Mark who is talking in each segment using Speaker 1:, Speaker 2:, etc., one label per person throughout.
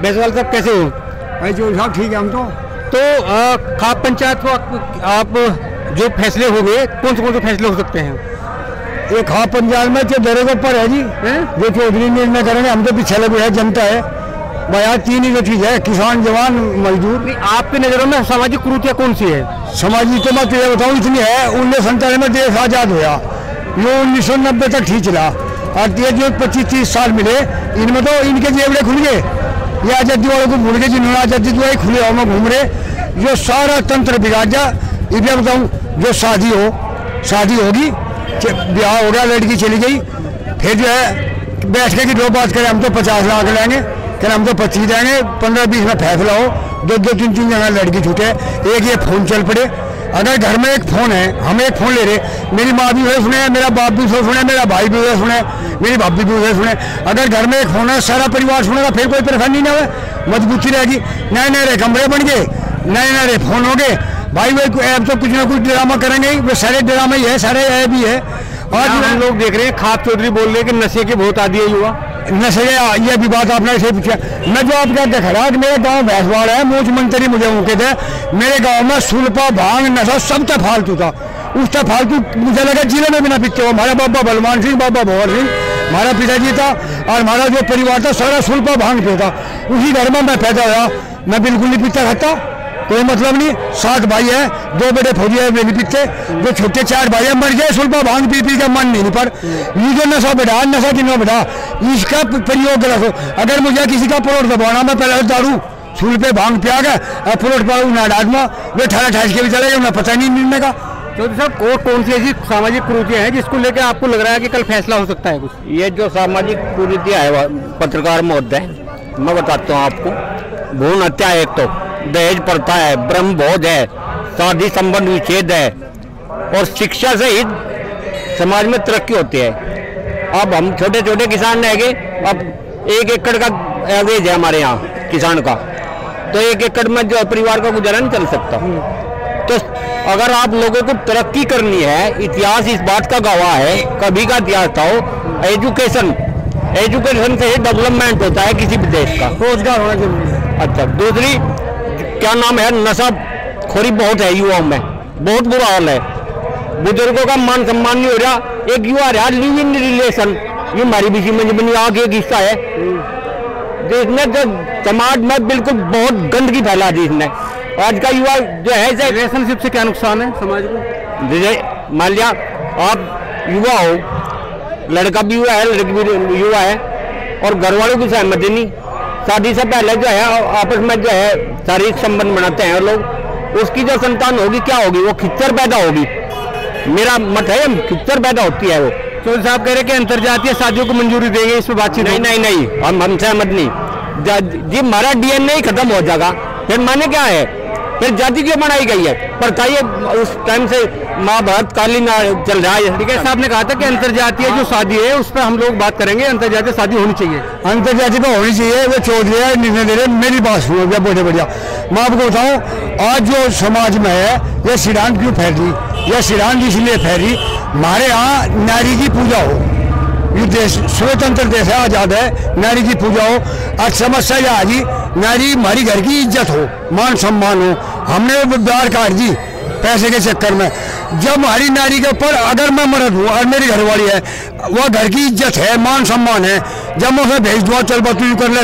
Speaker 1: बेसवाल साहब कैसे हो?
Speaker 2: भाई जो साहब ठीक है हम
Speaker 1: तो खाप पंचायत को आप जो फैसले हो गए कौन से फैसले हो सकते हैं?
Speaker 2: ये खाप पंचायत में जो दरे के ऊपर है जी, जो चौधरी निर्णय करेंगे, हम तो पीछे लगे है, जनता है भाई। तीन ही जो चीज है, किसान, जवान, मजदूर।
Speaker 1: आपकी नजरों में सामाजिक कुरीतियाँ कौन सी है?
Speaker 2: सामाजिक तो मैं तुझे बताऊँ इतनी है, 1997 में देश आजाद हुआ, ये 1990 तक ठीक चला, और ये जो 25-30 साल मिले इनमें तो इनके जेबड़े खुल गए। ये आजादी वालों को भूल गए जिन्होंने आजादी दिलाई, खुले हवा में घूम रहे, जो सारा तंत्र बिगाड़ जा। इसलिए बताऊँ, जो शादी होगी, ब्याह हो गया, लड़की चली गई, फिर जो है बैठ के की दो बात करें, हम तो 50 लाख लेंगे, फिर हम तो 25 देंगे, 15-20 में फैसला हो, 2-3 जगह लड़की छूटे, एक ये फोन चल पड़े। अगर घर में एक फोन है, हम एक फोन ले रहे, मेरी माँ भी उसे सुने, मेरा बाप भी उसे सुने, मेरा भाई भी उसे सुने, मेरी भाभी भी उसे सुने। अगर घर में एक फोन है, सारा परिवार सुनेगा, फिर कोई परेशानी ना हो, मजबूती रहेगी। नए नए कमरे बन गए, नए नए फोन हो गए भाई। वो ऐप तो कुछ ना कुछ ड्रामा करेंगे ही, वो सारे ड्रामा ही है, सारे ऐप ही है।
Speaker 1: और हम लोग देख रहे हैं खाप चौधरी बोल रहे हैं कि नशे के बहुत आदी है युवा।
Speaker 2: नशे, ये भी बात आपने इसे पूछा। मैं जो आपका देख रहा कि मेरे गांव भैंसवाड़ है, मुख्यमंत्री मुझे उनके थे, मेरे गांव में सुल्पा, भांग, नशा सब तक फालतू था। उसका फालतू मुझे लगा जिले में भी ना पीते हो। हमारा बाबा बलवान सिंह, बाबा भवर सिंह हमारा पिताजी था, और हमारा जो परिवार था सारा सुल्पा भांग पे था। उसी घर में मैं पैदा हुआ, मैं बिल्कुल नहीं पीता खाता, कोई मतलब नहीं। 7 भाई है, 2 बड़े फौजी है, वे नहीं पीते, जो छोटे 4 भाई है मर गए सुल्पा भांग पी पी का मन नहीं पर। ये जो नशा बढ़ा, नशा कितना बढ़ा, इसका प्रयोग गलत हो। अगर मुझे किसी का प्लॉट दबाना, मैं पहले दारू सुल्पे भांग पिया गया, प्लॉट पर ना डालना, वे 18-28 के भी चले गए, उन्हें पता नहीं मिलने का।
Speaker 1: चौधरी साहब, और कौन सी ऐसी सामाजिक कुरीतियाँ हैं जिसको लेकर आपको लग रहा है कि कल फैसला हो सकता है कुछ?
Speaker 3: ये जो सामाजिक कुरीतियाँ है पत्रकार महोदय, मैं बताता हूँ आपको। भ्रूण हत्या है, एक तो दहेज प्रथा है, ब्रह्म भोज है, शादी संबंध विच्छेद है, और शिक्षा से ही समाज में तरक्की होती है। अब हम छोटे छोटे किसान रह गए, अब 1 एकड़ का एवरेज है हमारे यहाँ किसान का, तो 1 एकड़ में जो परिवार का गुजारा नहीं चल सकता। तो अगर आप लोगों को तरक्की करनी है, इतिहास इस बात का गवाह है, कभी का इतिहास था, एजुकेशन से ही डेवलपमेंट होता है किसी भी देश का,
Speaker 2: रोजगार होना जरूरी है।
Speaker 3: अच्छा, दूसरी क्या नाम है, नशा खोरी बहुत है युवाओं में, बहुत बुरा हाल है, बुजुर्गों का मान सम्मान नहीं हो रहा। एक युवा रहा लिव इन रिलेशन, ये हमारी बीच में बनी आग एक हिस्सा है, जिसने जो समाज में बिल्कुल बहुत गंदगी फैला दी इसने। आज का युवा जो है,
Speaker 1: रिलेशनशिप से क्या नुकसान है समाज को?
Speaker 3: जैसे मान लिया आप युवा हो, लड़का भी युवा है, लड़की भी युवा है, और घर वालों की सहमति नहीं, शादी से पहले जो है आपस में जो है शारीरिक संबंध बनाते हैं लोग, उसकी जो संतान होगी क्या होगी, वो खिच्चर पैदा होगी। मेरा मत है, खिच्चर पैदा होती है वो।
Speaker 1: चौधरी साहब कह रहे कि अंतर्जातीय शादियों को मंजूरी देंगे, इस पर बातचीत?
Speaker 3: नहीं, हम सहमत नहीं जी। हमारा डीएनए ही खत्म हो जाएगा, फिर माने क्या है, फिर जाति क्यों बनाई गई है? पर चाहिए उस टाइम से महाभारत कालीन चल रहा है।
Speaker 1: ठीक है, साहब ने कहा था कि अंतर्जातीय जो शादी है उस पर हम लोग बात करेंगे, अंतर्जातीय शादी होनी चाहिए।
Speaker 2: अंतर्जातीय तो होनी चाहिए, वो चौधरी निर्णय दे रहे। मेरी बात सुनो भैया, बहुत बढ़िया। मैं आपको बताऊँ, आज जो समाज में है ये सिद्धांत क्यों फैल रही, यह सिद्धांत इसलिए फैल रही, हमारे यहाँ नारी की पूजा हो, ये देश स्वतंत्र देश है, आजाद है, नारी की पूजा हो। आज समस्या यह आ गई, नारी हमारी घर की इज्जत हो, मान सम्मान हो, हमने वो बाहर काट दी पैसे के चक्कर में। जब हमारी नारी के ऊपर अगर मैं मर्द हूँ और मेरी घरवाली है, वह घर की इज्जत है, मान सम्मान है, जब मैं उसे भेज दूँ चल बा तू कर ले,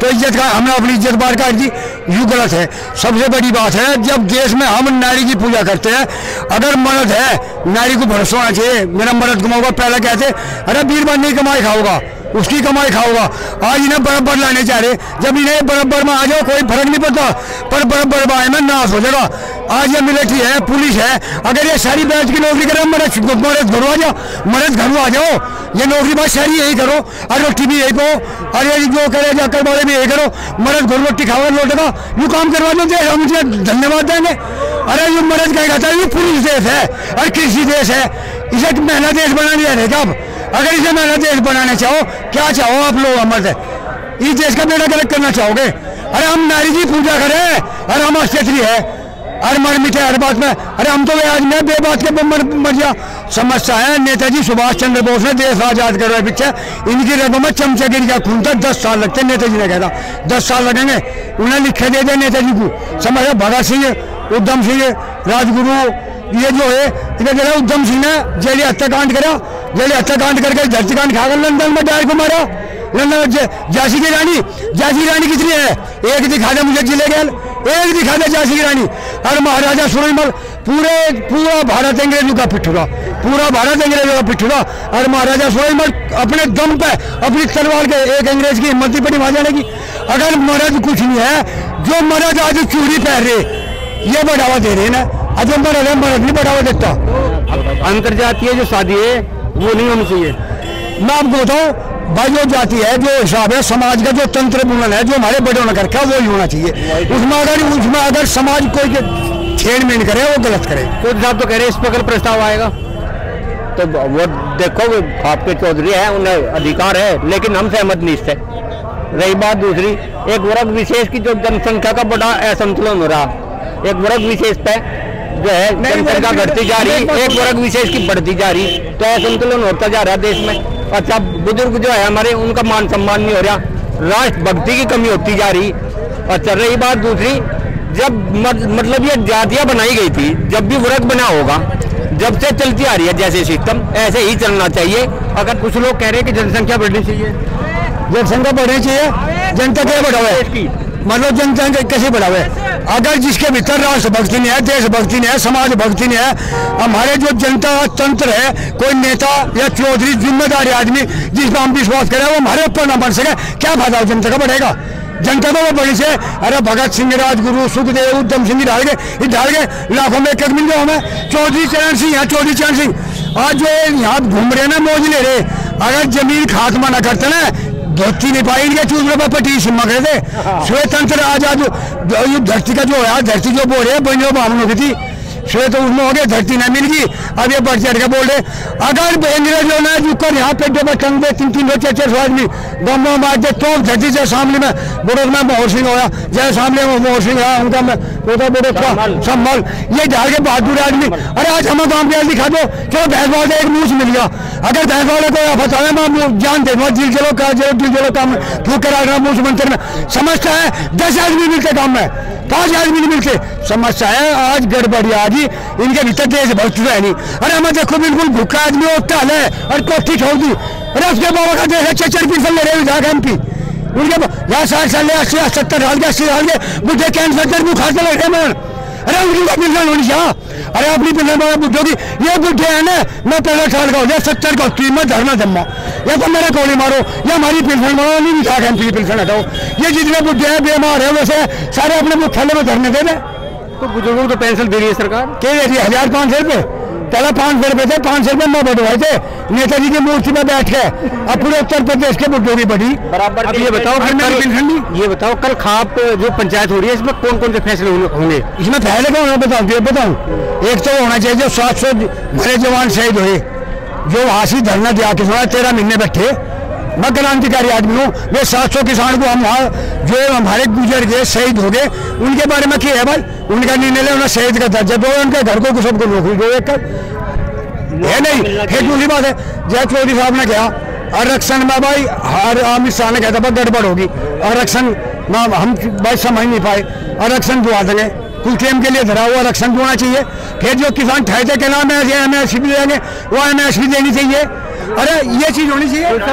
Speaker 2: तो इज्जत का हमने अपनी इज्जत बाहर काट दी, यूँ गलत है। सबसे बड़ी बात है, जब देश में हम नारी की पूजा करते हैं, अगर मर्द है नारी को भरोसा होना चाहिए, मेरा मर्द कमाऊंगा, पहले कहते अरे बीरबान नहीं कमाई खाओगा, उसकी कमाई खाओगा। आज इन्हें बराबर लाने चाह रहे, जब इन्हें बराबर में आ जाओ कोई फर्क नहीं पड़ता, पर बराबर में आए में नाश हो जाएगा। आज ये मिलिट्री है, पुलिस है, अगर ये सारी बैच की नौकरी करें, मर्द घरों आ जाओ, मर्द घरों आ जाओ, ये नौकरी बात सारी यही करो, और रोटी भी यही पाओ, और ये जो करे जाकर वाले भी यही करो, मर्द घर रोटी खाओ लौटेगा, यूँ काम करवा दो, हम मुझे धन्यवाद देंगे। अरे ये मर्द कहेगा था, ये पुलिस देश है और कृषि देश है, इसे महंगा देश बना दिया रहेगा। अब अगर इसे महंगा देश बनाना चाहो, क्या चाहो आप लोग, मर्द इस देश का बेड़ा गलत करना चाहोगे? अरे हम नारी की पूजा करें और हम क्षत्रिय है, हर मर मिटे हर बात में। अरे हम तो आज में बेबात के मर गया। समस्या है नेताजी सुभाष चंद्र बोस ने देश आजाद करवाए पीछे इनकी रगों में चमचागिरी का खून था। 10 साल लगते नेताजी ने कहता 10 साल लगेंगे, उन्हें लिखे दे दे नेताजी को। समझ भगत सिंह, उधम सिंह, राजगुरु, ये जो है इधर उधम सिंह ने जेली हत्याकांड करा, जेली हत्याकांड करके धरतीकांड खाकर लंदन में डायर को मारा। लंदन झांसी की रानी कितनी है? एक दिखा दे मुझे जिले गैल, एक दिखा दे झांसी की रानी। और महाराजा सूरजमल पूरा भारत अंग्रेजों का पिठूरा, पूरा भारत अंग्रेजों का पिठूरा। और महाराजा सूरजमल अपने दम पे अपनी तलवार के एक अंग्रेज की हिम्मत नहीं पड़ी वहां जाने की। अगर मर्द कुछ नहीं है, जो मर्द आज चूड़ी पहन रहे ये बढ़ावा दे रहे हैं ना, आज मर्द नहीं बढ़ावा देता।
Speaker 1: अंतरजातीय जो शादी है वो नहीं होनी चाहिए।
Speaker 2: मैं आपको बताऊं भाई, जो जाति है, जो हिसाब है, समाज का जो तंत्र बुनन है, जो हमारे बड़ों ने रखा वो ही होना चाहिए। उसमें अगर समाज कोई छेड़मेड़ करे वो गलत करे।
Speaker 1: तो साहब तो कह रहे हैं इस पर कल प्रस्ताव आएगा,
Speaker 3: तो वो देखो आपके चौधरी है, उन्हें अधिकार है, लेकिन हम सहमत नहीं इससे। रही बात दूसरी, एक वर्ग विशेष की जो जनसंख्या का बड़ा असंतुलन हो रहा, एक वर्ग विशेष पे जो है जनसंख्या घटती जा रही, एक वर्ग विशेष की बढ़ती जा रही, तो असंतुलन होता जा रहा है देश में। अच्छा, बुजुर्ग जो है हमारे, उनका मान सम्मान नहीं हो रहा, राष्ट्रभक्ति की कमी होती जा रही। अच्छा, रही बात दूसरी, जब मतलब ये जातियां बनाई गई थी, जब भी वर्ग बना होगा, जब से चलती आ रही है जैसे सिस्टम, ऐसे ही चलना चाहिए। अगर
Speaker 1: कुछ लोग कह रहे हैं कि जनसंख्या बढ़नी चाहिए,
Speaker 2: जनसंख्या बढ़नी चाहिए, जनता क्या बढ़ावे, मतलब जनता कैसे बढ़ावे? अगर जिसके भीतर राष्ट्रभक्ति नहीं है, देशभक्ति नहीं है, समाज भक्ति नहीं है, हमारे जो जनता तंत्र है, कोई नेता या चौधरी जिम्मेदारी आदमी जिस पर हम विश्वास करें वो हमारे ऊपर ना बन सके, क्या फायदा जनता का बढ़ेगा? जनता तो वो बड़ी से, अरे भगत सिंह, राजगुरु, सुखदेव, उधम सिंह ढाल के लाखों में एक मिल जाओ हमें। चौधरी चरण सिंह, चौधरी चरण सिंह आज जो यहाँ घूम रहे ना, मौज ले रहे, अगर जमीन खात्मा ना करते ना, धोती नहीं पाई इनके चूसरे पर पटी सिम्मा करे थे। श्वेतंत्र आजाद धरती का जो है, धरती जो बोल रहे बनियों बामनों की थी, श्वेत उसमें हो गए, धरती नहीं मिल गई। अब ये बढ़ चढ़ के बोल रहे, अगर अंग्रेजों ने जुकर यहाँ पे जो टंग दे 300 400 आदमी बम्बों मार दे, तो धरती से सामने में बुढ़ों में मोहर सिंह होया, जैसे सामने में मोहर सिंह रहा, उनका पोता बुढ़ो था संभल, ये ढाल के बहादुर आदमी। अरे आज हमें गाँव के दिखा दो, चलो भैंस वाले एक मूछ मिल गया, अगर भैंस वाले को फंसा मैं जान दे दूंगा, दिल चलो का दिल चलो काम फूक कर आ रहा मूछ मंत्र में। समझता है 10 आदमी मिलते काम में, 5 आदमी नहीं मिलते। समस्या है आज गड़बड़ी आ गई, इनके भीतर देशभक्ति है नहीं। अरे हमें देखो बिल्कुल भूखा आदमी होता है और कोठी छोड़ दी। अरे उसके बाबा का देश है 4 पिसल ले रहे विधायक MP, उनके 60 साल 80 70 साल के 80 साल के बुढ़े कैंसर बुखार से लग रहे हैं। अरे उनकी पिल्सन होनी चाहिए। अरे अपनी पिल्सन बुढ़ों की, ये बुढ़े है ना, मैं 15 साल का हो गया, 70 का होती मैं धरना जमा, या तो मेरे गोली मारो या हमारी पिल्सन मारो, नहीं विधायक MP की पिल्सन हटाओ। ये जितने बुढ़े हैं बेमार है वैसे सारे अपने मुख्यालय में धरने दे दें।
Speaker 1: तो बुजुर्गों को तो पेंशन दे रही है सरकार,
Speaker 2: क्या दे रही है? 1500 रुपये, पहले 500 रुपये थे, 500 रुपये में बढ़वाए थे नेताजी की मूर्ति में बैठ के। अब पूरे उत्तर प्रदेश के बुढ़ों की बढ़ी बराबर।
Speaker 1: अब ये बताओ कल खाप जो पंचायत हो रही है, इसमें कौन कौन से फैसले होंगे?
Speaker 2: इसमें फैसले क्या होना बताऊँ। एक तो होना चाहिए जो 700 भरे जवान शहीद हुए, जो हासिल धरना दिया किसान 13 महीने बैठे, मैं क्रांतिकारी आदमी हूँ। वे 700 किसान को हम वहाँ जो हमारे गुजर गए, शहीद हो गए, उनके बारे में क्या है भाई? उनका निर्णय ले, उन्हें शहीद का दर्जा दो, उनके घर को सबको नौकरी दो, एक है नहीं। फिर दूसरी बात है, जय चौधरी साहब ने कहा आरक्षण में भाई, हर अमित शाह ने कहता गड़बड़ होगी, आरक्षण हम भाई समझ नहीं पाए, आरक्षण दुआ देंगे, कुछ टाइम के लिए धरा हुआ आरक्षण होना चाहिए। फिर जो किसान ठहरते के नाम MSP देंगे, वो MSP देनी चाहिए। अरे ये चीज होनी चाहिए।